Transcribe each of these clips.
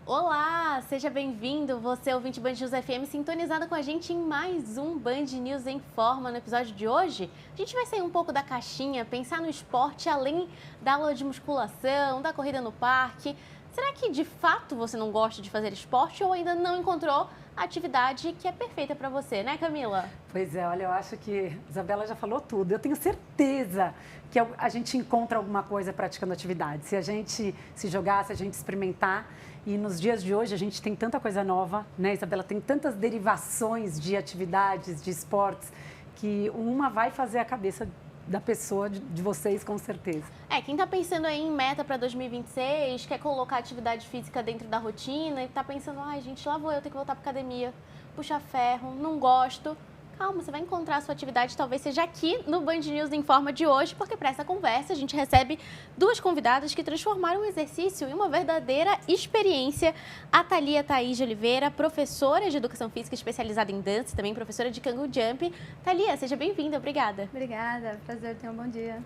Olá, seja bem-vindo, você ouvinte Band News FM, sintonizado com a gente em mais um Band News em Forma. No episódio de hoje, a gente vai sair um pouco da caixinha, pensar no esporte além da aula de musculação, da corrida no parque. Será que de fato você não gosta de fazer esporte ou ainda não encontrou a atividade que é perfeita para você, né, Camila? Pois é, olha, eu acho que a Isabela já falou tudo. Eu tenho certeza que a gente encontra alguma coisa praticando atividade. Se a gente se jogar, se a gente experimentar. E nos dias de hoje a gente tem tanta coisa nova, né, Isabela? Tem tantas derivações de atividades, de esportes, que uma vai fazer a cabeça da pessoa, de vocês, com certeza. Quem tá pensando aí em meta para 2026, quer colocar atividade física dentro da rotina e tá pensando, ai gente, lá vou eu ter que voltar pra academia, puxar ferro, não gosto. Calma, você vai encontrar a sua atividade, talvez seja aqui no Band News em Forma de hoje, porque para essa conversa a gente recebe duas convidadas que transformaram o exercício em uma verdadeira experiência. A Thalia Thaís de Oliveira, professora de Educação Física especializada em dança e também professora de Kangoo Jump. Thalia, seja bem-vinda, obrigada. Obrigada, prazer, tenha um bom dia.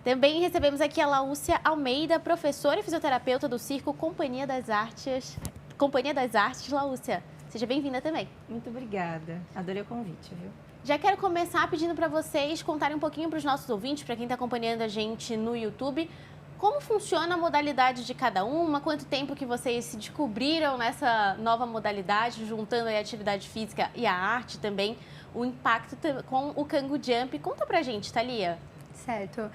Também recebemos aqui a Laúcia Almeida, professora e fisioterapeuta do Circo Companhia das Artes. Laúcia, seja bem-vinda também. Muito obrigada. Adorei o convite, viu? Já quero começar pedindo para vocês contarem um pouquinho para os nossos ouvintes, para quem está acompanhando a gente no YouTube, como funciona a modalidade de cada uma, quanto tempo que vocês se descobriram nessa nova modalidade, juntando a atividade física e a arte também, o impacto com o Kangoo Jump. Conta pra gente, Thalia. Certo.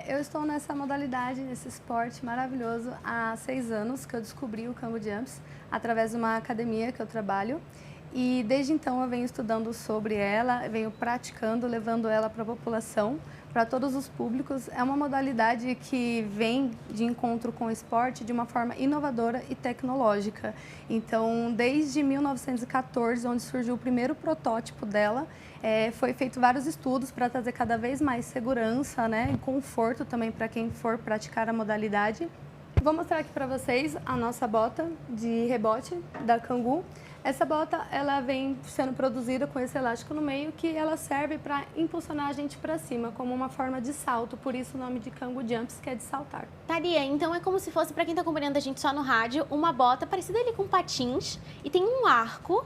Eu estou nessa modalidade, nesse esporte maravilhoso, há 6 anos que eu descobri o Kangoo Jumps através de uma academia que eu trabalho. E desde então eu venho estudando sobre ela, venho praticando, levando ela para a população, para todos os públicos. É uma modalidade que vem de encontro com o esporte de uma forma inovadora e tecnológica. Então, desde 1914, onde surgiu o primeiro protótipo dela, foi feito vários estudos para trazer cada vez mais segurança, né, e conforto também para quem for praticar a modalidade. Vou mostrar aqui para vocês a nossa bota de rebote da Kangoo. Essa bota, ela vem sendo produzida com esse elástico no meio, que ela serve para impulsionar a gente para cima, como uma forma de salto, por isso o nome de Kangoo Jumps, que é de saltar. Thalia, então é como se fosse, para quem está acompanhando a gente só no rádio, uma bota parecida ali com patins e tem um arco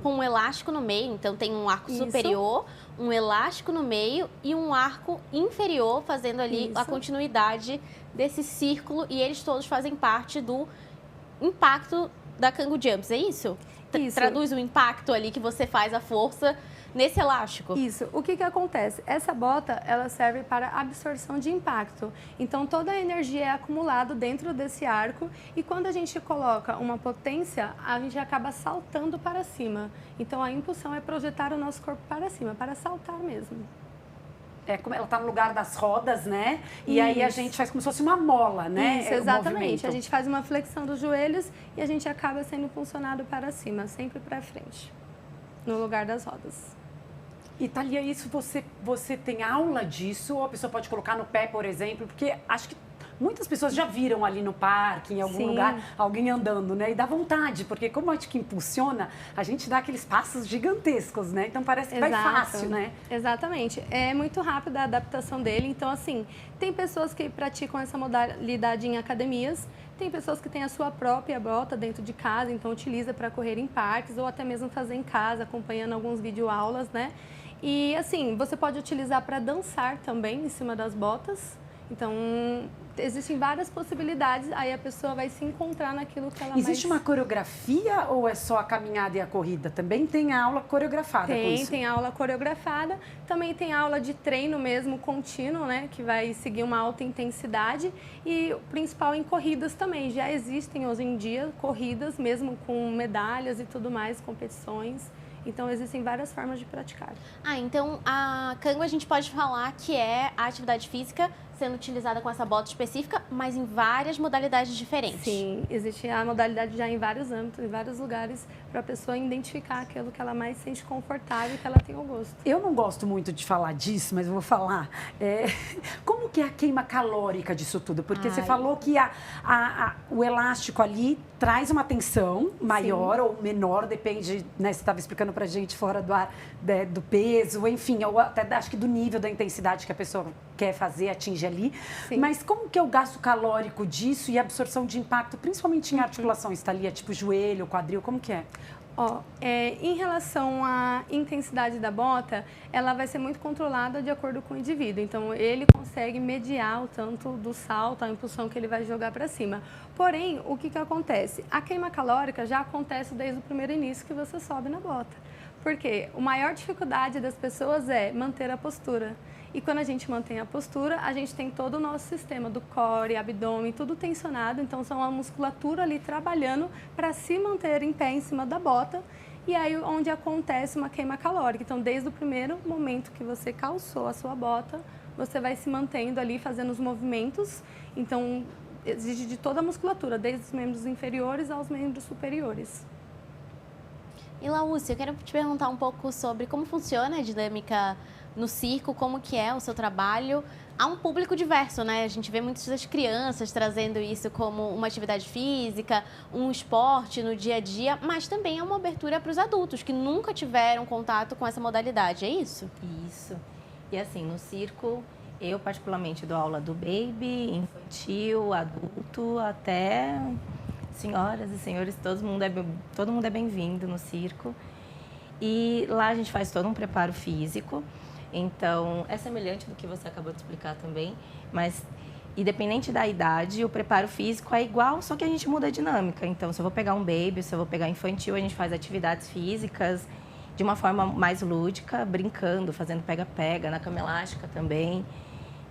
com um elástico no meio, então tem um arco superior, um elástico no meio e um arco inferior, fazendo ali a continuidade desse círculo, e eles todos fazem parte do impacto da Kangoo Jumps, é isso? Isso. Traduz o impacto ali que você faz, a força nesse elástico. Isso. O que acontece? Essa bota, ela serve para absorção de impacto. Então, toda a energia é acumulada dentro desse arco e quando a gente coloca uma potência, a gente acaba saltando para cima. Então, a impulsão é projetar o nosso corpo para cima, para saltar mesmo. Como ela está no lugar das rodas, né? E aí a gente faz como se fosse uma mola, né? Isso, exatamente. A gente faz uma flexão dos joelhos e a gente acaba sendo impulsionado para cima, sempre para frente, no lugar das rodas. E, Thalia, isso você tem aula disso? Ou a pessoa pode colocar no pé, por exemplo? Porque acho que muitas pessoas já viram ali no parque, em algum lugar, alguém andando, né? E dá vontade, porque como acho que impulsiona, a gente dá aqueles passos gigantescos, né? Então parece que vai fácil, né? Exatamente. É muito rápida a adaptação dele. Então, assim, tem pessoas que praticam essa modalidade em academias, tem pessoas que têm a sua própria bota dentro de casa, então utiliza para correr em parques ou até mesmo fazer em casa, acompanhando alguns videoaulas, né? E, assim, você pode utilizar para dançar também em cima das botas. Então, existem várias possibilidades, aí a pessoa vai se encontrar naquilo que ela Existe uma coreografia ou é só a caminhada e a corrida? Também tem aula coreografada com isso? Tem aula coreografada, também tem aula de treino mesmo contínuo, né, que vai seguir uma alta intensidade e o principal em corridas também. Já existem hoje em dia corridas mesmo com medalhas e tudo mais, competições. Então, existem várias formas de praticar. Então a Kangoo a gente pode falar que é a atividade física sendo utilizada com essa bota específica, mas em várias modalidades diferentes. Sim, existe a modalidade já em vários âmbitos, em vários lugares, para a pessoa identificar aquilo que ela mais sente confortável e que ela tem o gosto. Eu não gosto muito de falar disso, mas eu vou falar. Como que é a queima calórica disso tudo? Porque você falou que o elástico ali traz uma tensão maior ou menor, depende, né? Você estava explicando pra gente fora do ar, do peso, enfim, ou até acho que do nível da intensidade que a pessoa quer fazer atinge ali. Sim. Mas como que é o gasto calórico disso e a absorção de impacto, principalmente em articulações, Thalia, tipo joelho, quadril, como que é? Em relação à intensidade da bota, ela vai ser muito controlada de acordo com o indivíduo. Então, ele consegue mediar o tanto do salto, a impulsão que ele vai jogar para cima. Porém, o que acontece? A queima calórica já acontece desde o primeiro início que você sobe na bota. Porque a maior dificuldade das pessoas é manter a postura. E quando a gente mantém a postura, a gente tem todo o nosso sistema do core, abdômen, tudo tensionado. Então, são a musculatura ali trabalhando para se manter em pé em cima da bota. E aí, onde acontece uma queima calórica. Então, desde o primeiro momento que você calçou a sua bota, você vai se mantendo ali, fazendo os movimentos. Então, exige de toda a musculatura, desde os membros inferiores aos membros superiores. E Laúcia, eu quero te perguntar um pouco sobre como funciona a dinâmica no circo, como que é o seu trabalho. Há um público diverso, né? A gente vê muitas das crianças trazendo isso como uma atividade física, um esporte no dia a dia, mas também é uma abertura para os adultos que nunca tiveram contato com essa modalidade, é isso? Isso. E assim, no circo, eu particularmente dou aula do baby, infantil, adulto, até senhoras e senhores, todo mundo é bem-vindo no circo. E lá a gente faz todo um preparo físico. Então, é semelhante do que você acabou de explicar também, mas independente da idade, o preparo físico é igual, só que a gente muda a dinâmica. Então, se eu vou pegar um baby, se eu vou pegar infantil, a gente faz atividades físicas de uma forma mais lúdica, brincando, fazendo pega-pega, na cama elástica também.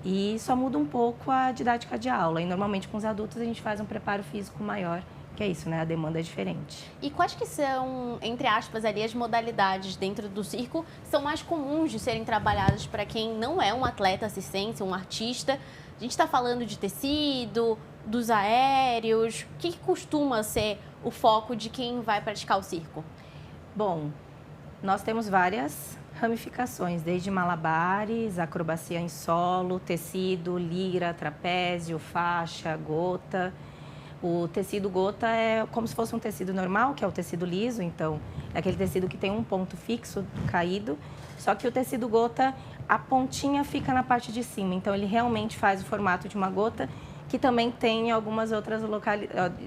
E só muda um pouco a didática de aula. E normalmente com os adultos a gente faz um preparo físico maior, que é isso, né? A demanda é diferente. E quais que são, entre aspas, ali, as modalidades dentro do circo que são mais comuns de serem trabalhadas para quem não é um atleta circense, um artista? A gente está falando de tecido, dos aéreos. O que costuma ser o foco de quem vai praticar o circo? Bom, nós temos várias ramificações, desde malabares, acrobacia em solo, tecido, lira, trapézio, faixa, gota. O tecido gota é como se fosse um tecido normal, que é o tecido liso, então é aquele tecido que tem um ponto fixo caído, só que o tecido gota, a pontinha fica na parte de cima, então ele realmente faz o formato de uma gota, que também tem em algumas outras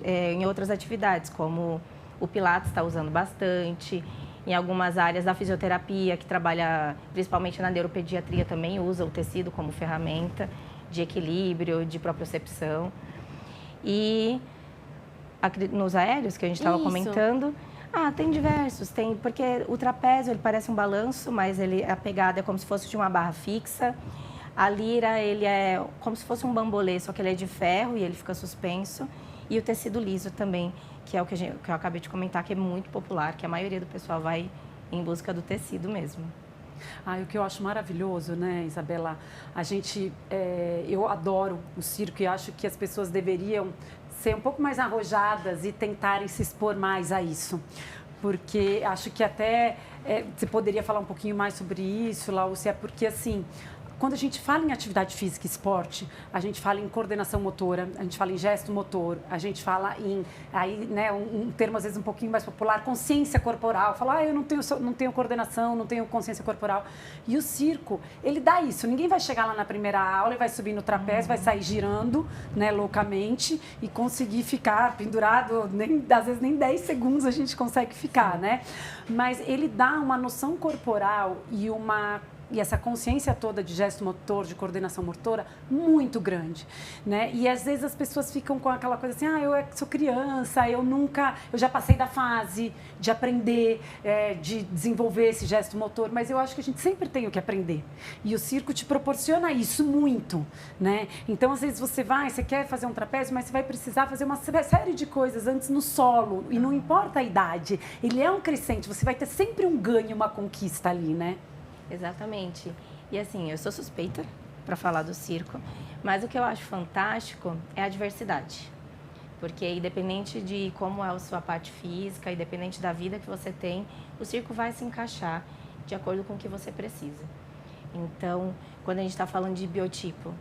em outras atividades, como o Pilates está usando bastante, em algumas áreas da fisioterapia, que trabalha principalmente na neuropediatria, também usa o tecido como ferramenta de equilíbrio, de propriocepção. E nos aéreos, que a gente estava comentando, tem diversos. Porque o trapézio, ele parece um balanço, mas a pegada é como se fosse de uma barra fixa. A lira, ele é como se fosse um bambolê, só que ele é de ferro e ele fica suspenso. E o tecido liso também, que é o que eu acabei de comentar, que é muito popular, que a maioria do pessoal vai em busca do tecido mesmo. O que eu acho maravilhoso, né, Isabela? Eu adoro o circo e acho que as pessoas deveriam ser um pouco mais arrojadas e tentarem se expor mais a isso. Porque acho que até você poderia falar um pouquinho mais sobre isso, Laúcia, porque assim, quando a gente fala em atividade física e esporte, a gente fala em coordenação motora, a gente fala em gesto motor, a gente fala em, um termo às vezes um pouquinho mais popular, consciência corporal. Fala, eu não tenho coordenação, não tenho consciência corporal. E o circo, ele dá isso. Ninguém vai chegar lá na primeira aula e vai subir no trapézio, vai sair girando, né, loucamente e conseguir ficar pendurado, às vezes nem 10 segundos a gente consegue ficar, né? Mas ele dá uma noção corporal e essa consciência toda de gesto motor, de coordenação motora, muito grande, né? E às vezes as pessoas ficam com aquela coisa assim, eu sou criança, eu já passei da fase de aprender, de desenvolver esse gesto motor, mas eu acho que a gente sempre tem o que aprender. E o circo te proporciona isso muito, né? Então, às vezes você quer fazer um trapézio, mas você vai precisar fazer uma série de coisas antes no solo, e não importa a idade, ele é um crescente, você vai ter sempre um ganho, uma conquista ali, né? Exatamente. E assim, eu sou suspeita para falar do circo, mas o que eu acho fantástico é a diversidade. Porque independente de como é a sua parte física, independente da vida que você tem, o circo vai se encaixar de acordo com o que você precisa. Então, quando a gente está falando de biotipo,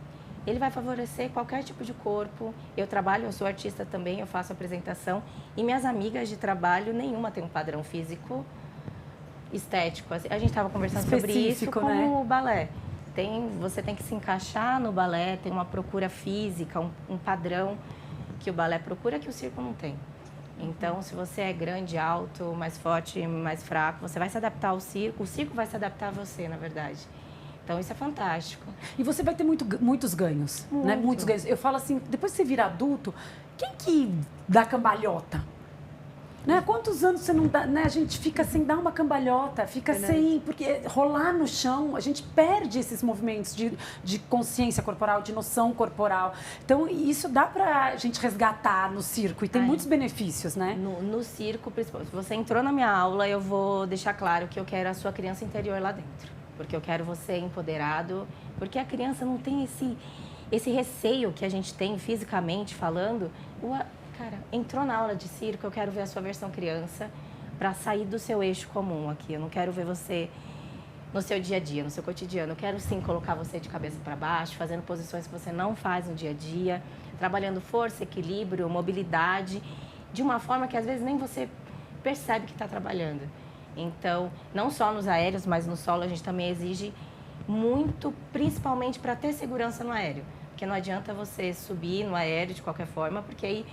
ele vai favorecer qualquer tipo de corpo. Eu sou artista também, eu faço apresentação, e minhas amigas de trabalho, nenhuma tem um padrão físico estético. A gente estava conversando sobre isso com o balé. Você tem que se encaixar no balé, tem uma procura física, um padrão que o balé procura que o circo não tem. Então, se você é grande, alto, mais forte, mais fraco, você vai se adaptar ao circo, o circo vai se adaptar a você, na verdade. Então, isso é fantástico. E você vai ter muitos ganhos, né? Muitos ganhos. Eu falo assim, depois que você vira adulto, quem que dá cambalhota? Né? Quantos anos você não dá, né? A gente fica sem dar uma cambalhota, fica sem, porque rolar no chão, a gente perde esses movimentos de consciência corporal, de noção corporal. Então, isso dá pra gente resgatar no circo e tem muitos benefícios, né? No circo, principalmente, se você entrou na minha aula, eu vou deixar claro que eu quero a sua criança interior lá dentro. Porque eu quero você empoderado, porque a criança não tem esse receio que a gente tem fisicamente falando. Cara, entrou na aula de circo, eu quero ver a sua versão criança para sair do seu eixo comum aqui. Eu não quero ver você no seu dia a dia, no seu cotidiano. Eu quero sim colocar você de cabeça para baixo, fazendo posições que você não faz no dia a dia, trabalhando força, equilíbrio, mobilidade, de uma forma que às vezes nem você percebe que está trabalhando. Então, não só nos aéreos, mas no solo a gente também exige muito, principalmente para ter segurança no aéreo. Porque não adianta você subir no aéreo de qualquer forma, porque aí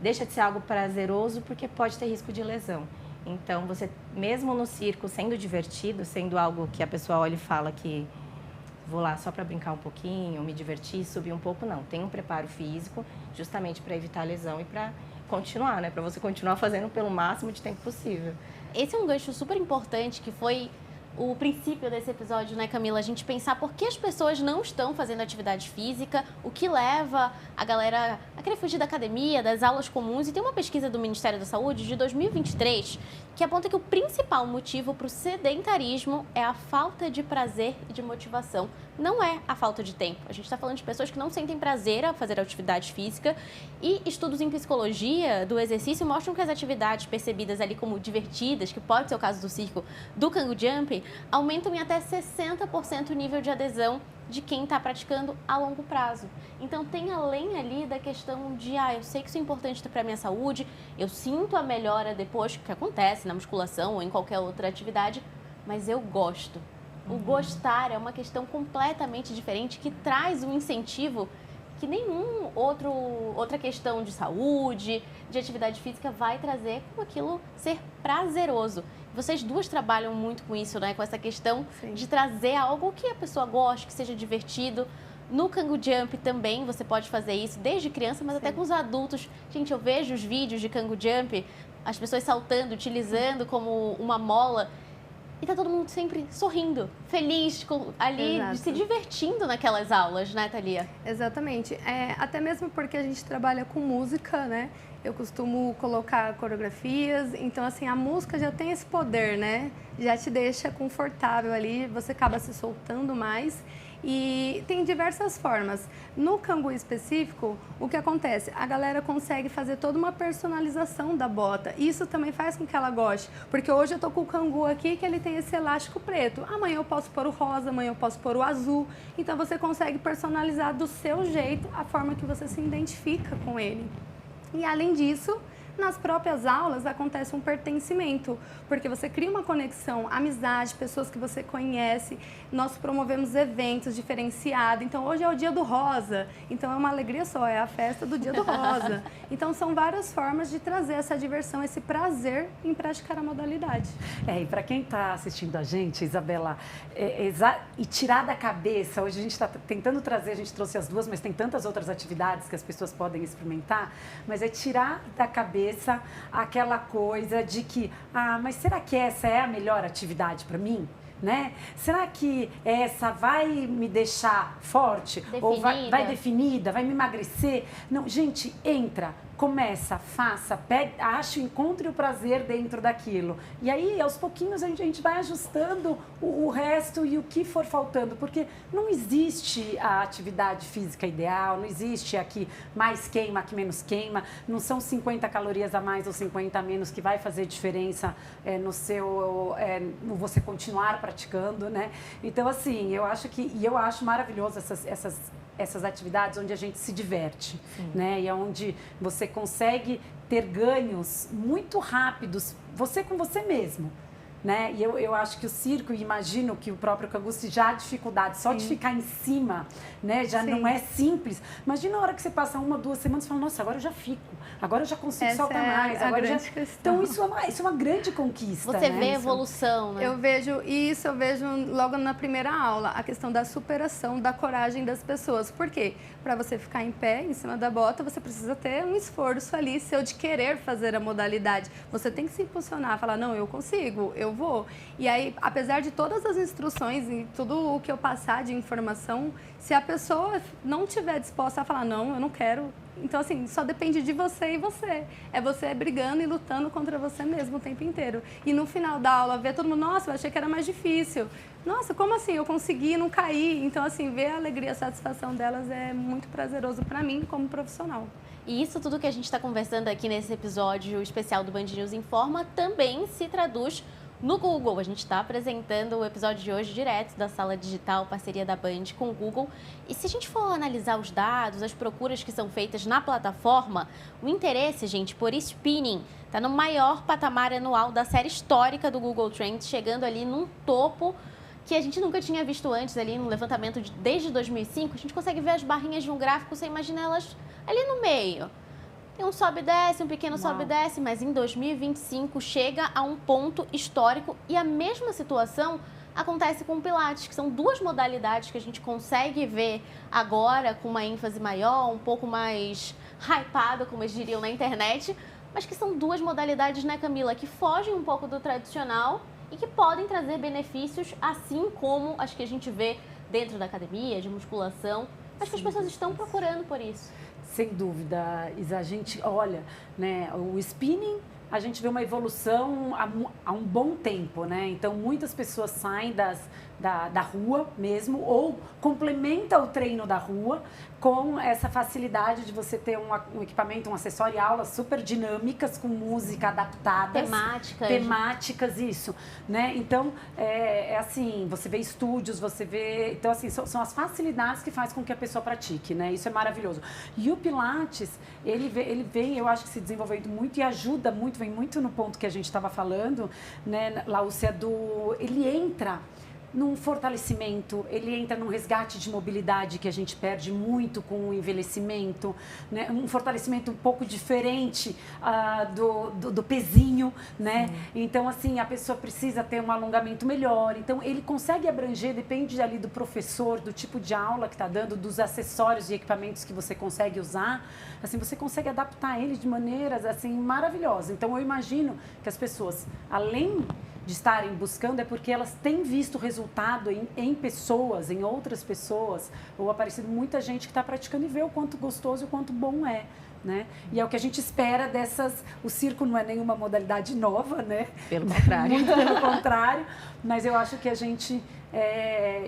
deixa de ser algo prazeroso, porque pode ter risco de lesão. Então, você, mesmo no circo, sendo divertido, sendo algo que a pessoa olha e fala que vou lá só para brincar um pouquinho, me divertir, subir um pouco, não. Tem um preparo físico, justamente para evitar lesão e para continuar, né? Para você continuar fazendo pelo máximo de tempo possível. Esse é um gancho super importante que foi o princípio desse episódio, né, Camila? A gente pensar por que as pessoas não estão fazendo atividade física, o que leva a galera a querer fugir da academia, das aulas comuns. E tem uma pesquisa do Ministério da Saúde de 2023 que aponta que o principal motivo para o sedentarismo é a falta de prazer e de motivação. Não é a falta de tempo. A gente está falando de pessoas que não sentem prazer a fazer atividade física. E estudos em psicologia do exercício mostram que as atividades percebidas ali como divertidas, que pode ser o caso do circo, do Kangu Jump, aumentam em até 60% o nível de adesão de quem está praticando a longo prazo. Então, tem além ali da questão de, eu sei que isso é importante para a minha saúde, eu sinto a melhora depois, que acontece na musculação ou em qualquer outra atividade, mas eu gosto. O gostar é uma questão completamente diferente que traz um incentivo que nenhum outra questão de saúde, de atividade física vai trazer, como aquilo ser prazeroso. Vocês duas trabalham muito com isso, né? Com essa questão de trazer algo que a pessoa goste, que seja divertido. No Kangu Jump também você pode fazer isso, desde criança, mas até com os adultos. Gente, eu vejo os vídeos de Kangu Jump, as pessoas saltando, utilizando como uma mola. E tá todo mundo sempre sorrindo, feliz, ali, se divertindo naquelas aulas, né, Thalia? Exatamente. Até mesmo porque a gente trabalha com música, né? Eu costumo colocar coreografias, então, assim, a música já tem esse poder, né? Já te deixa confortável ali, você acaba se soltando mais. E tem diversas formas. No Kangu específico, o que acontece? A galera consegue fazer toda uma personalização da bota. Isso também faz com que ela goste. Porque hoje eu tô com o Kangu aqui, que ele tem esse elástico preto. Amanhã eu posso pôr o rosa, amanhã eu posso pôr o azul. Então você consegue personalizar do seu jeito a forma que você se identifica com ele. E além disso, nas próprias aulas acontece um pertencimento, porque você cria uma conexão, amizade, pessoas que você conhece. Nós promovemos eventos diferenciados. Então, hoje é o dia do rosa. Então, é uma alegria só, é a festa do dia do rosa. Então, são várias formas de trazer essa diversão, esse prazer em praticar a modalidade. E para quem está assistindo a gente, Isabela, e tirar da cabeça, hoje a gente está tentando trazer, a gente trouxe as duas, mas tem tantas outras atividades que as pessoas podem experimentar, mas é tirar da cabeça aquela coisa de que, mas será que essa é a melhor atividade para mim? Né? Será que essa vai me deixar forte? Definida. Ou vai definida? Vai me emagrecer? Não, gente, entra, começa, faça, ache, encontre o prazer dentro daquilo. E aí, aos pouquinhos, a gente vai ajustando o resto e o que for faltando, porque não existe a atividade física ideal, não existe a que mais queima, a que menos queima, não são 50 calorias a mais ou 50 a menos que vai fazer diferença no você continuar praticando, né? Então, assim, eu acho maravilhoso essas atividades onde a gente se diverte, né? E onde você consegue ter ganhos muito rápidos, você com você mesmo, né? E eu acho que o circo, imagino que o próprio Canguçu já há dificuldade, só de ficar em cima, né? Já não é simples. Imagina a hora que você passa 1, 2 semanas e fala, nossa, agora eu já fico, agora eu já consigo saltar mais. Agora Então isso é uma grande conquista. Você né? vê evolução, né? Eu vejo isso, eu vejo logo na primeira aula, a questão da superação, da coragem das pessoas. Por quê? Para você ficar em pé, em cima da bota, você precisa ter um esforço ali seu de querer fazer a modalidade. Você tem que se impulsionar, falar, não, eu consigo, eu vou. E aí, apesar de todas as instruções e tudo o que eu passar de informação, se a pessoa não estiver disposta a falar, não, eu não quero. Então, assim, só depende de você e você. É você brigando e lutando contra você mesmo o tempo inteiro. E no final da aula, ver todo mundo, nossa, eu achei que era mais difícil. Nossa, como assim? Eu consegui, não caí. Então, assim, ver a alegria, a satisfação delas é muito prazeroso para mim como profissional. E isso tudo que a gente está conversando aqui nesse episódio especial do Band News Informa também se traduz no Google. A gente está apresentando o episódio de hoje direto da Sala Digital, parceria da Band com o Google. E se a gente for analisar os dados, as procuras que são feitas na plataforma, o interesse, gente, por spinning está no maior patamar anual da série histórica do Google Trends, chegando ali num topo que a gente nunca tinha visto antes ali no levantamento desde 2005. A gente consegue ver as barrinhas de um gráfico, você imagina elas ali no meio. Tem um sobe e desce, um pequeno sobe e desce, mas em 2025 chega a um ponto histórico e a mesma situação acontece com o Pilates, que são duas modalidades que a gente consegue ver agora com uma ênfase maior, um pouco mais hypada, como eles diriam na internet, mas que são duas modalidades, né, Camila, que fogem um pouco do tradicional e que podem trazer benefícios, assim como as que a gente vê dentro da academia, de musculação, mas que as pessoas estão procurando por isso. Sem dúvida, Isa, a gente olha, né, o spinning, a gente vê uma evolução há um bom tempo, né? Então, muitas pessoas saem da rua mesmo ou complementa o treino da rua com essa facilidade de você ter um equipamento, um acessório e aulas super dinâmicas, com música adaptada. Temáticas, isso, né? Então, assim, você vê estúdios, você vê... Então, assim, são as facilidades que faz com que a pessoa pratique, né? Isso é maravilhoso. E o Pilates, ele vem, eu acho que se desenvolvendo muito e ajuda muito, vem muito no ponto que a gente estava falando, né, Laúcia, ele entra num fortalecimento, ele entra num resgate de mobilidade que a gente perde muito com o envelhecimento, né? Um fortalecimento um pouco diferente do pezinho, né? Então, assim, a pessoa precisa ter um alongamento melhor. Então, ele consegue abranger, depende ali do professor, do tipo de aula que está dando, dos acessórios e equipamentos que você consegue usar. Assim, você consegue adaptar ele de maneiras, assim, maravilhosas. Então, eu imagino que as pessoas, além de estarem buscando, é porque elas têm visto resultado em pessoas, em outras pessoas, ou aparecido muita gente que está praticando e vê o quanto gostoso e o quanto bom é, né? E é o que a gente espera dessas... O circo não é nenhuma modalidade nova, né? Pelo contrário. Muito pelo contrário, mas eu acho que a gente...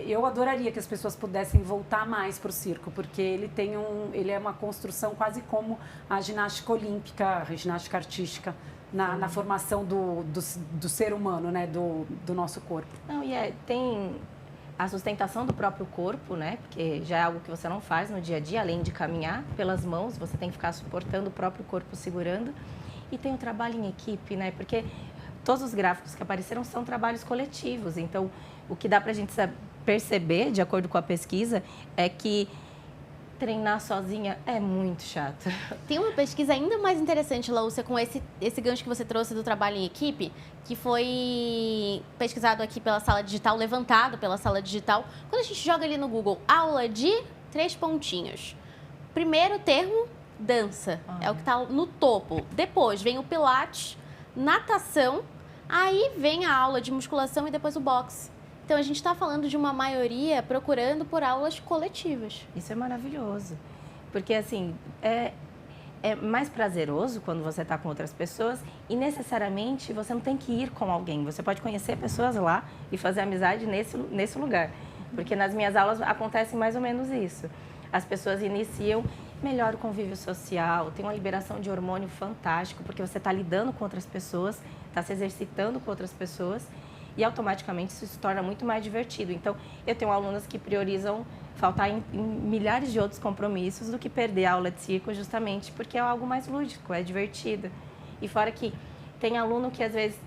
eu adoraria que as pessoas pudessem voltar mais para o circo, porque ele é uma construção quase como a ginástica olímpica, a ginástica artística, na formação do ser humano, né? Do nosso corpo. Não, tem a sustentação do próprio corpo, né? Porque já é algo que você não faz no dia a dia, além de caminhar pelas mãos, você tem que ficar suportando o próprio corpo, segurando. E tem o trabalho em equipe, né? Porque todos os gráficos que apareceram são trabalhos coletivos. Então, o que dá pra gente perceber, de acordo com a pesquisa, é que treinar sozinha é muito chato. Tem uma pesquisa ainda mais interessante, Laúcia, com esse gancho que você trouxe do trabalho em equipe, que foi pesquisado aqui pela Sala Digital, levantado pela Sala Digital. Quando a gente joga ali no Google, aula de 3 pontinhos. Primeiro termo, dança. É o que está no topo. Depois vem o Pilates, natação, aí vem a aula de musculação e depois o boxe. Então, a gente está falando de uma maioria procurando por aulas coletivas. Isso é maravilhoso. Porque, assim, é mais prazeroso quando você está com outras pessoas e, necessariamente, você não tem que ir com alguém. Você pode conhecer pessoas lá e fazer amizade nesse lugar. Porque nas minhas aulas acontece mais ou menos isso. As pessoas iniciam, melhora o convívio social, tem uma liberação de hormônio fantástico, porque você está lidando com outras pessoas, está se exercitando com outras pessoas, e automaticamente isso se torna muito mais divertido. Então, eu tenho alunas que priorizam faltar em milhares de outros compromissos do que perder a aula de circo, justamente porque é algo mais lúdico, é divertido. E fora que tem aluno que às vezes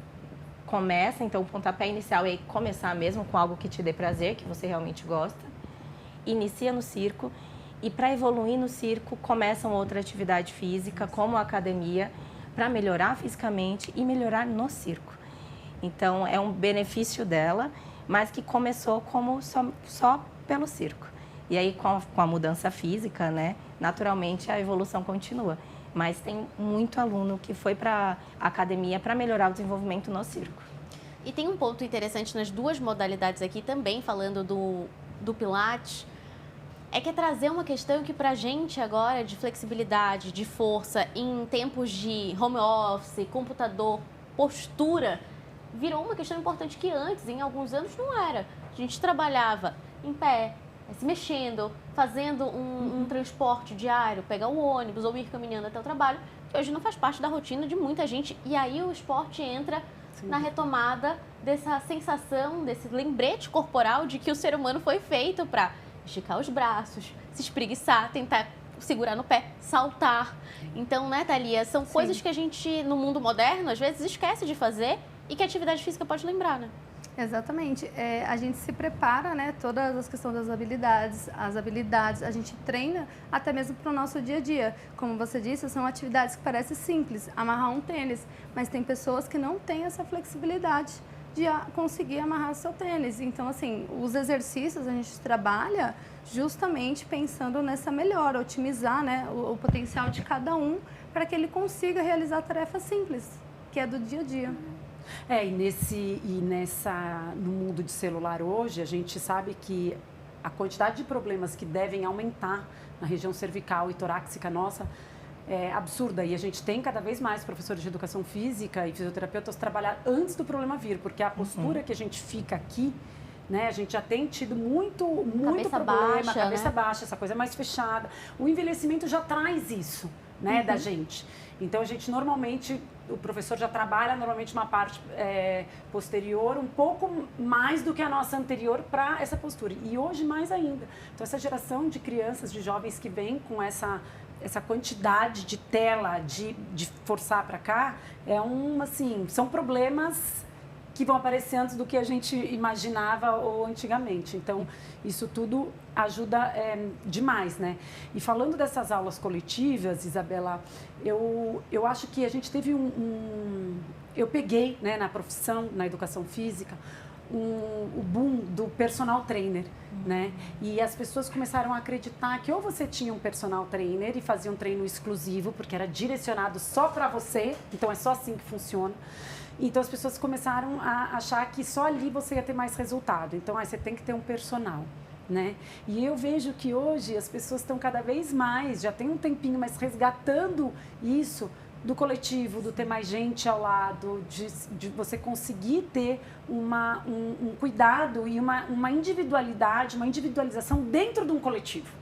começa, então o pontapé inicial é começar mesmo com algo que te dê prazer, que você realmente gosta. Inicia no circo e para evoluir no circo começa uma outra atividade física, como a academia, para melhorar fisicamente e melhorar no circo. Então é um benefício dela, mas que começou como só pelo circo. E aí com a mudança física, né, naturalmente a evolução continua. Mas tem muito aluno que foi para a academia para melhorar o desenvolvimento no circo. E tem um ponto interessante nas duas modalidades aqui também, falando do Pilates, é que é trazer uma questão que pra gente agora, de flexibilidade, de força, em tempos de home office, computador, postura, virou uma questão importante que antes, em alguns anos, não era. A gente trabalhava em pé, se mexendo, fazendo um transporte diário, pegar o ônibus ou ir caminhando até o trabalho, que hoje não faz parte da rotina de muita gente. E aí o esporte entra na retomada dessa sensação, desse lembrete corporal de que o ser humano foi feito para esticar os braços, se espreguiçar, tentar segurar no pé, saltar. Então, né, Thalia, são coisas que a gente, no mundo moderno, às vezes esquece de fazer e que a atividade física pode lembrar, né? Exatamente. A gente se prepara, né? Todas as questões das habilidades, a gente treina até mesmo para o nosso dia a dia. Como você disse, são atividades que parecem simples, amarrar um tênis, mas tem pessoas que não têm essa flexibilidade de conseguir amarrar o seu tênis. Então, assim, os exercícios a gente trabalha justamente pensando nessa melhora, otimizar, né, o potencial de cada um para que ele consiga realizar tarefas simples, que é do dia a dia. No mundo de celular hoje, a gente sabe que a quantidade de problemas que devem aumentar na região cervical e torácica nossa é absurda. E a gente tem cada vez mais professores de educação física e fisioterapeutas trabalhar antes do problema vir, porque a postura que a gente fica aqui, né, a gente já tem tido muito cabeça problema, baixa, cabeça né? baixa, essa coisa mais fechada. O envelhecimento já traz isso, né, da gente. Então, a gente normalmente, o professor já trabalha normalmente uma parte posterior um pouco mais do que a nossa anterior para essa postura. E hoje mais ainda. Então, essa geração de crianças, de jovens que vem com essa quantidade de tela, de forçar para cá, são problemas que vão aparecer antes do que a gente imaginava ou antigamente. Então, isso tudo ajuda demais, né? E falando dessas aulas coletivas, Isabela, eu acho que a gente teve eu peguei, né, na profissão, na educação física, o boom do personal trainer, né? E as pessoas começaram a acreditar que ou você tinha um personal trainer e fazia um treino exclusivo, porque era direcionado só para você, então é só assim que funciona. Então as pessoas começaram a achar que só ali você ia ter mais resultado. Então você tem que ter um personal, né? E eu vejo que hoje as pessoas estão cada vez mais, já tem um tempinho, mas resgatando isso do coletivo, do ter mais gente ao lado, de você conseguir ter um cuidado e uma individualidade, uma individualização dentro de um coletivo.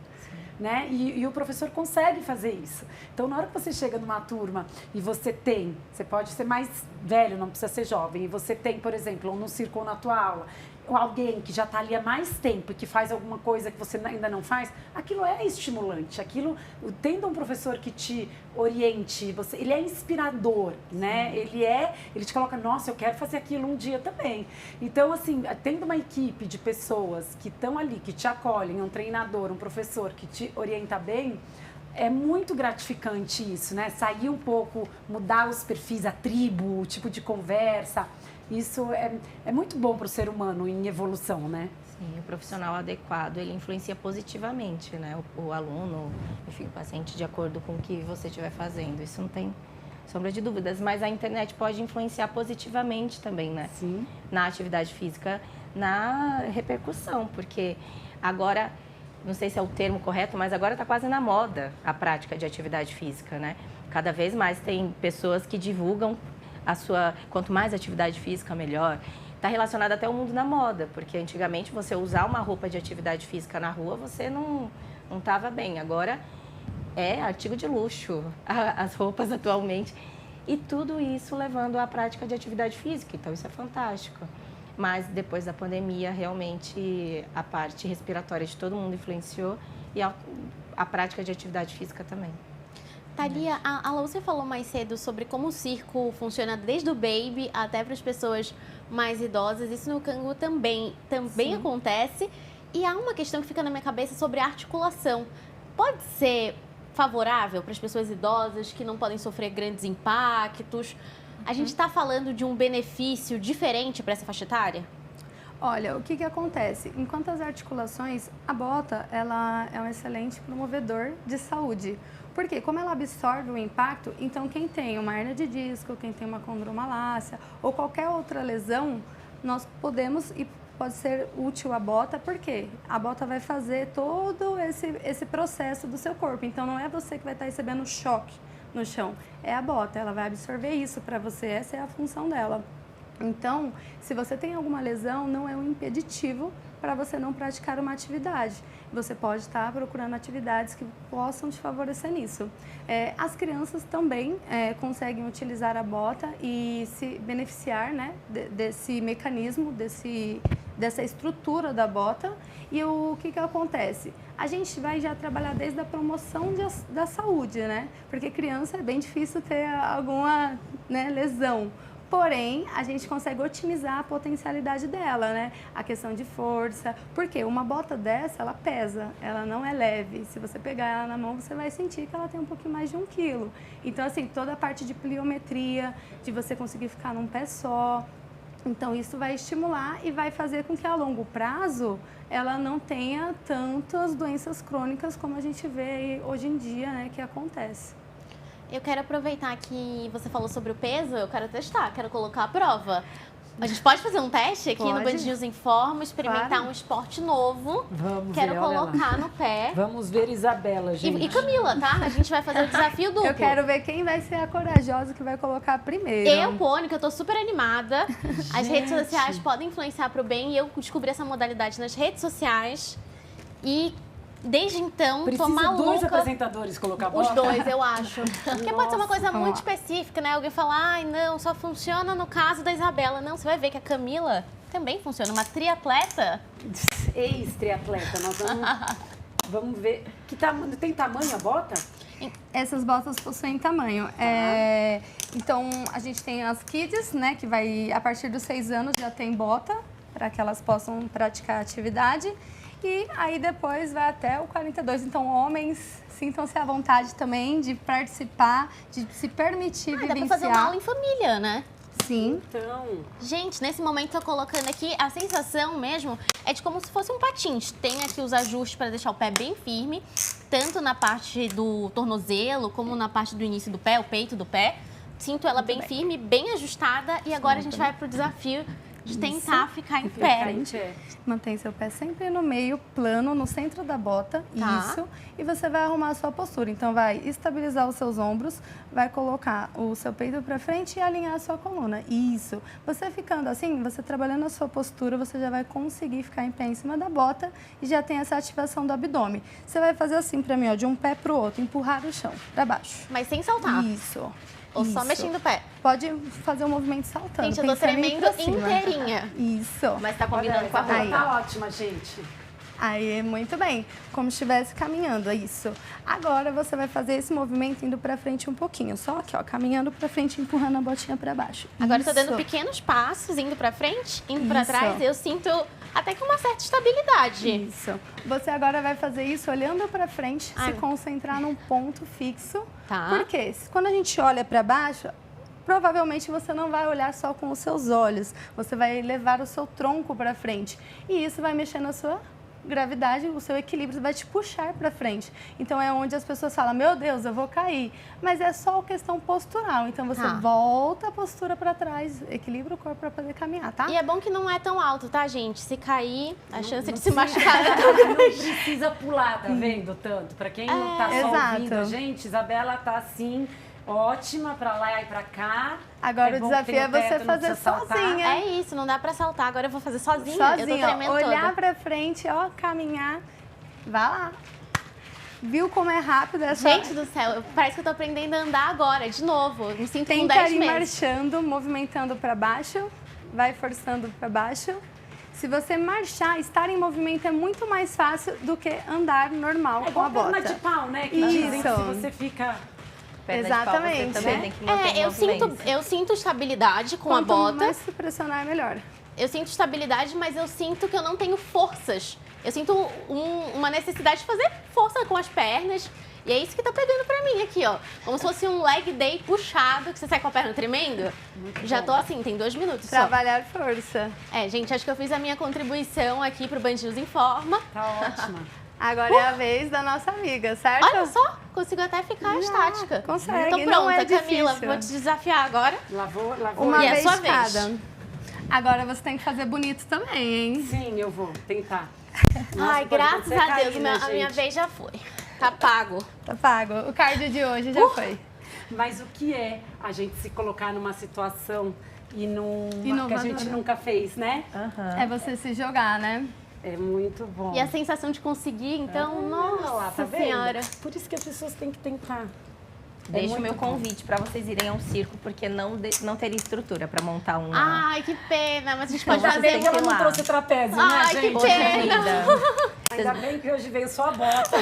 Né? E o professor consegue fazer isso. Então, na hora que você chega numa turma e você pode ser mais velho, não precisa ser jovem, e você tem, por exemplo, no circo ou na tua aula, alguém que já está ali há mais tempo e que faz alguma coisa que você ainda não faz, aquilo é estimulante. Aquilo, tendo um professor que te oriente, ele é inspirador, né? Ele te coloca, nossa, eu quero fazer aquilo um dia também. Então, assim, tendo uma equipe de pessoas que estão ali, que te acolhem, um treinador, um professor que te orienta bem, é muito gratificante isso, né? Sair um pouco, mudar os perfis, a tribo, o tipo de conversa. Isso é muito bom para o ser humano em evolução, né? Sim, o profissional adequado, ele influencia positivamente, né? O aluno, enfim, o paciente, de acordo com o que você estiver fazendo. Isso não tem sombra de dúvidas. Mas a internet pode influenciar positivamente também, né? Sim. Na atividade física, na repercussão, porque agora, não sei se é o termo correto, mas agora está quase na moda a prática de atividade física, né? Cada vez mais tem pessoas que divulgam quanto mais atividade física, melhor. Está relacionado até ao mundo da moda, porque antigamente você usar uma roupa de atividade física na rua, você não estava bem. Agora é artigo de luxo, as roupas atualmente. E tudo isso levando à prática de atividade física, então isso é fantástico. Mas depois da pandemia, realmente a parte respiratória de todo mundo influenciou e a prática de atividade física também. Thalia, a Lúcia falou mais cedo sobre como o circo funciona desde o baby até para as pessoas mais idosas. Isso no Kangoo também acontece. E há uma questão que fica na minha cabeça sobre a articulação. Pode ser favorável para as pessoas idosas que não podem sofrer grandes impactos? A gente está falando de um benefício diferente para essa faixa etária? Olha, o que acontece? Enquanto as articulações, a bota ela é um excelente promovedor de saúde. Porque como ela absorve o impacto, então quem tem uma hernia de disco, quem tem uma condromalácia ou qualquer outra lesão, nós podemos e pode ser útil a bota, porque a bota vai fazer todo esse processo do seu corpo. Então não é você que vai estar recebendo choque no chão, é a bota, ela vai absorver isso para você, essa é a função dela. Então, se você tem alguma lesão, não é um impeditivo para você não praticar uma atividade. Você pode estar procurando atividades que possam te favorecer nisso. As crianças também conseguem utilizar a bota e se beneficiar, né, desse mecanismo, dessa estrutura da bota. E o que acontece? A gente vai já trabalhar desde a promoção da saúde, né? Porque criança é bem difícil ter alguma, né, lesão. Porém, a gente consegue otimizar a potencialidade dela, né? A questão de força. Porque uma bota dessa, ela pesa, ela não é leve. Se você pegar ela na mão, você vai sentir que ela tem um pouquinho mais de 1 quilo. Então, assim, toda a parte de pliometria, de você conseguir ficar num pé só. Então, isso vai estimular e vai fazer com que a longo prazo ela não tenha tantas doenças crônicas como a gente vê hoje em dia, né, que acontece. Eu quero aproveitar que você falou sobre o peso, eu quero testar, quero colocar à prova. A gente pode fazer um teste aqui no Band News Informa, experimentar Claro. um esporte novo. Vamos Quero ver, olha colocar lá. no pé. Vamos ver Isabela, gente. E Camila, tá? A gente vai fazer o desafio duplo. Eu quero ver quem vai ser a corajosa que vai colocar primeiro. Eu, Pônica, eu tô super animada. As redes Gente. sociais podem influenciar pro bem e eu descobri essa modalidade nas redes sociais. E desde então, tô Precisa maluca. 2 apresentadores colocar a Os bota? 2, eu acho. Porque pode ser uma coisa Nossa. muito específica, né? Alguém falar, ai, não, só funciona no caso da Isabela. Não, você vai ver que a Camila também funciona. Uma triatleta. Ex-triatleta, nós vamos ver. Tem tamanho a bota? Essas botas possuem tamanho. Então, a gente tem as kids, né, que vai, a partir dos 6 anos já tem bota, para que elas possam praticar atividade. E aí depois vai até o 42. Então, homens, sintam-se à vontade também de participar, de se permitir Dá pra vivenciar. fazer uma aula em família, né? Sim. Então, Gente, nesse momento tô colocando aqui, a sensação mesmo é de como se fosse um patins. Tem aqui os ajustes para deixar o pé bem firme, tanto na parte do tornozelo, como na parte do início do pé, o peito do pé. Sinto ela bem firme, bem ajustada. E agora a gente vai pro desafio de tentar ficar em pé. Mantém seu pé sempre no meio, plano, no centro da bota. Tá. Isso. E você vai arrumar a sua postura. Então, vai estabilizar os seus ombros, vai colocar o seu peito para frente e alinhar a sua coluna. Isso. Você ficando assim, você trabalhando a sua postura, você já vai conseguir ficar em pé em cima da bota e já tem essa ativação do abdômen. Você vai fazer assim para mim, ó, de um pé pro outro, empurrar o chão para baixo. Mas sem saltar. Isso. Ou só Isso. mexendo o pé. Pode fazer um movimento saltando. Gente, eu tô pensando em ir tremendo pra cima. inteirinha. Isso. Mas tá combinando com a Isabela roupa. tá ótima, gente. Aí, muito bem. Como se estivesse caminhando, é isso. Agora, você vai fazer esse movimento indo pra frente um pouquinho. Só aqui, ó, caminhando pra frente, empurrando a botinha pra baixo. Agora eu tô dando Isso. pequenos passos, indo pra frente, indo pra Isso. trás. Eu sinto até que uma certa estabilidade. Isso. Você agora vai fazer isso olhando pra frente, Ai. se concentrar num ponto fixo. Tá. Porque quando a gente olha pra baixo, provavelmente você não vai olhar só com os seus olhos. Você vai levar o seu tronco pra frente. E isso vai mexer na sua gravidade, o seu equilíbrio vai te puxar para frente. Então é onde as pessoas falam, meu Deus, eu vou cair. Mas é só questão postural. Então você Tá. volta a postura para trás, equilibra o corpo para poder caminhar, tá? E é bom que não é tão alto, tá, gente? Se cair, a chance de se Não machucar é Não precisa pular, tá vendo? Tanto. Pra quem não tá só Exato. ouvindo a gente, Isabela tá assim, ótima pra lá e pra cá. Agora É o bom desafio que é tem o você teto, não fazer precisa saltar. sozinha. É isso, não dá pra saltar. Agora eu vou fazer sozinha. Eu tô Sozinha, ó, tremendo olhar toda. pra frente, ó, caminhar. Vai lá. Viu como é rápido essa... Gente do céu, parece que eu tô aprendendo a andar agora, de novo. Me sinto com Tenta 10 ir meses. marchando, movimentando para baixo, vai forçando para baixo. Se você marchar, estar em movimento é muito mais fácil do que andar normal É com igual a perna bota. de pau, né? Que dizem que Isso. se você fica Perna de pau Exatamente. você também tem que manter em movimento. eu sinto estabilidade com Quanto a bota. mais se pressionar, melhor. Eu sinto estabilidade, mas eu sinto que eu não tenho forças. Eu sinto uma necessidade de fazer força com as pernas. E é isso que tá pegando pra mim aqui, ó. Como se fosse um leg day puxado, que você sai com a perna tremendo. Já tô assim, tem 2 minutos só. Trabalhar força. Gente, acho que eu fiz a minha contribuição aqui pro Band News Informa. Tá ótima. Agora é a vez da nossa amiga, certo? Olha só, consigo até ficar estática. consegue, Tô não pronta, é Camila. difícil. Vou te desafiar agora. Lavou. Uma E é vez sua vez. cada. Agora você tem que fazer bonito também, hein? Sim, eu vou tentar. Ai, pode graças acontecer a cair, Deus, né, a minha gente? vez já foi. Tá pago. Tá pago. O cardio de hoje já foi. Mas o que é a gente se colocar numa situação que a Inovadora. gente nunca fez, né? É você se jogar, né? É muito bom. E a sensação de conseguir, então, Olha lá, nossa tá vendo? senhora. Por isso que as pessoas têm que tentar. Deixa o muito meu bom. convite para vocês irem a um circo, porque não teria estrutura para montar uma. Ai, que pena, mas a gente Então pode vocês fazer. têm que ela que ir não lá. trouxe trapézio, Ai, né, que gente? Poxa pena. vida. Ainda bem que hoje veio só a bota.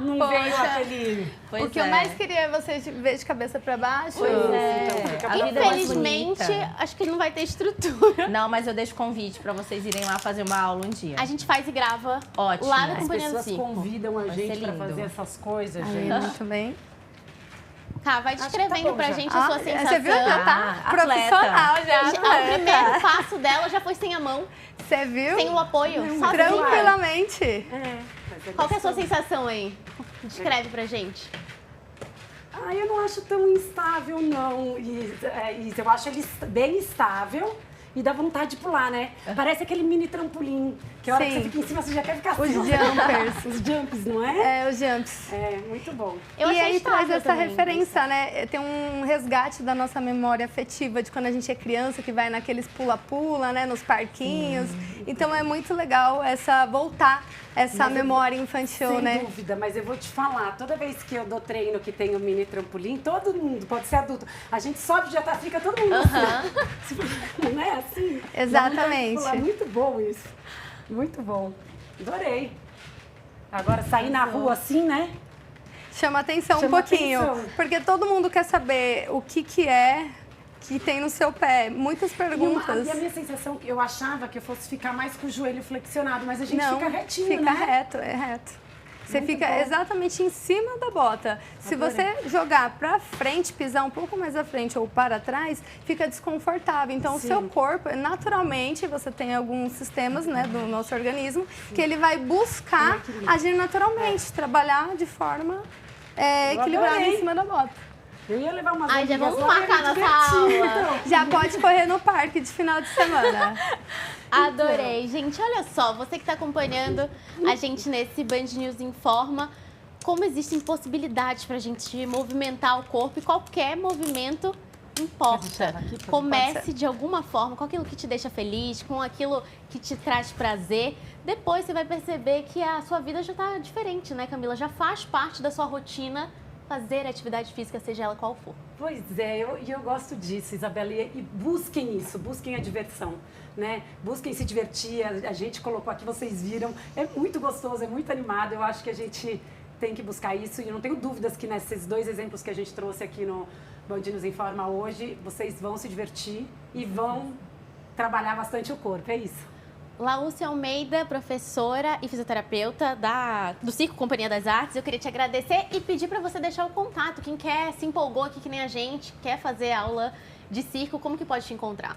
Não Poxa. veio aquele... Pois o que eu mais queria é você ver de cabeça pra baixo. Pois é. Então, fica a vida é mais Infelizmente, bonita. acho que não vai ter estrutura. Não, mas eu deixo convite para vocês irem lá fazer uma aula um dia. A gente faz e grava Ótimo. lá na As Companhia do pessoas Circo. convidam a Vai ser gente pra lindo. fazer essas coisas, Aí, gente. muito bem. Cá, vai Acho que descrevendo tá bom pra já. gente a sua sensação. Você viu? Já tá Ah, profissional já. Gente, o atleta. primeiro passo dela já foi sem a mão, Você viu? sem o apoio, sozinha. Tranquilamente. É, mas é Qual que é a sua gostoso. sensação aí? Descreve pra gente. Ah, eu não acho tão instável, não. E eu acho ele bem estável e dá vontade de pular, né? Parece aquele mini trampolim, que a hora que Sim. você fica em cima, você já quer ficar Os assim. jumpers. Os jumps, não é? É, os jumps. É, muito bom. Eu e achei aí traz estável essa também. referência, né? Tem um resgate da nossa memória afetiva de quando a gente é criança, que vai naqueles pula-pula, né? Nos parquinhos. Então é muito legal voltar essa Mas eu- memória infantil, Sem né? dúvida, mas eu vou te falar, toda vez que eu dou treino que tem o mini trampolim, todo mundo, pode ser adulto, a gente sobe, já fica todo mundo assim. Não é assim? Exatamente. Dá vontade de pular. Muito bom isso. Muito bom. Adorei. Agora, sair na rua assim, né? Chama atenção um Chama pouquinho. atenção. Porque todo mundo quer saber o que é que tem no seu pé. Muitas E perguntas. a minha sensação, eu achava que eu fosse ficar mais com o joelho flexionado, mas a gente Não, fica retinho, fica né? reto, é reto. Você Muito fica bom. exatamente em cima da bota. Se Adorei. você jogar pra frente, pisar um pouco mais à frente ou para trás, fica desconfortável. Então, o Sim. seu corpo, naturalmente, você tem alguns sistemas, né, do nosso organismo, que ele vai buscar agir naturalmente, trabalhar de forma equilibrada adorei. em cima da bota. Eu ia levar umas Ai, já amigas vamos lá, marcar ia me nossa divertir, aula. então. Já pode correr no parque de final de semana. Adorei. Gente, olha só, você que está acompanhando a gente nesse Band News Informa, como existem possibilidades para a gente movimentar o corpo e qualquer movimento importa. Comece de alguma forma com aquilo que te deixa feliz, com aquilo que te traz prazer. Depois você vai perceber que a sua vida já está diferente, né, Camila? Já faz parte da sua rotina fazer atividade física, seja ela qual for. Pois é, eu gosto disso, Isabela, e busquem isso, busquem a diversão, né? Busquem se divertir, a gente colocou aqui, vocês viram, é muito gostoso, é muito animado, eu acho que a gente tem que buscar isso, e eu não tenho dúvidas que nesses 2 exemplos que a gente trouxe aqui no Band News Informa hoje, vocês vão se divertir e vão trabalhar bastante o corpo, é isso. Laúcia Almeida, professora e fisioterapeuta do Circo Companhia das Artes. Eu queria te agradecer e pedir para você deixar o contato. Quem quer, se empolgou aqui que nem a gente, quer fazer aula de circo, como que pode te encontrar?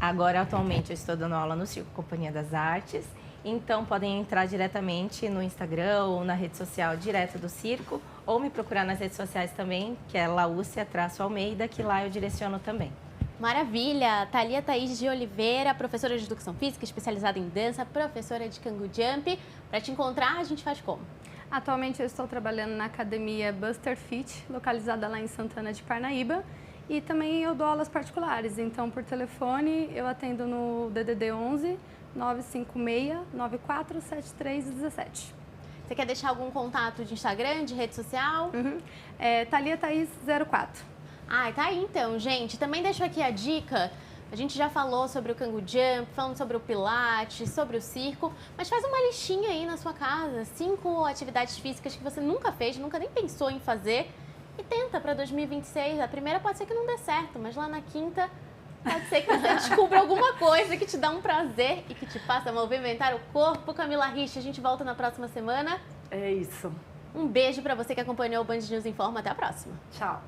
Agora, atualmente, eu estou dando aula no Circo Companhia das Artes. Então, podem entrar diretamente no Instagram ou na rede social direto do circo, ou me procurar nas redes sociais também, que é Laúcia-Almeida, que lá eu direciono também. Maravilha! Thalia Thaís de Oliveira, professora de Educação Física, especializada em dança, professora de Kangoo Jump. Para te encontrar, a gente faz como? Atualmente eu estou trabalhando na academia Buster Fit, localizada lá em Santana de Parnaíba. E também eu dou aulas particulares, então por telefone eu atendo no DDD 11 956 947317. Você quer deixar algum contato de Instagram, de rede social? Thalia Thaís 04. Ah, tá aí então, gente. Também deixo aqui a dica. A gente já falou sobre o Kangoo Jump, falando sobre o Pilates, sobre o circo, mas faz uma listinha aí na sua casa, 5 atividades físicas que você nunca fez, nunca nem pensou em fazer e tenta para 2026. A primeira pode ser que não dê certo, mas lá na quinta pode ser que você descubra alguma coisa que te dá um prazer e que te faça movimentar o corpo. Camila Rich, a gente volta na próxima semana. É isso. Um beijo para você que acompanhou o Band News Informa. Até a próxima. Tchau.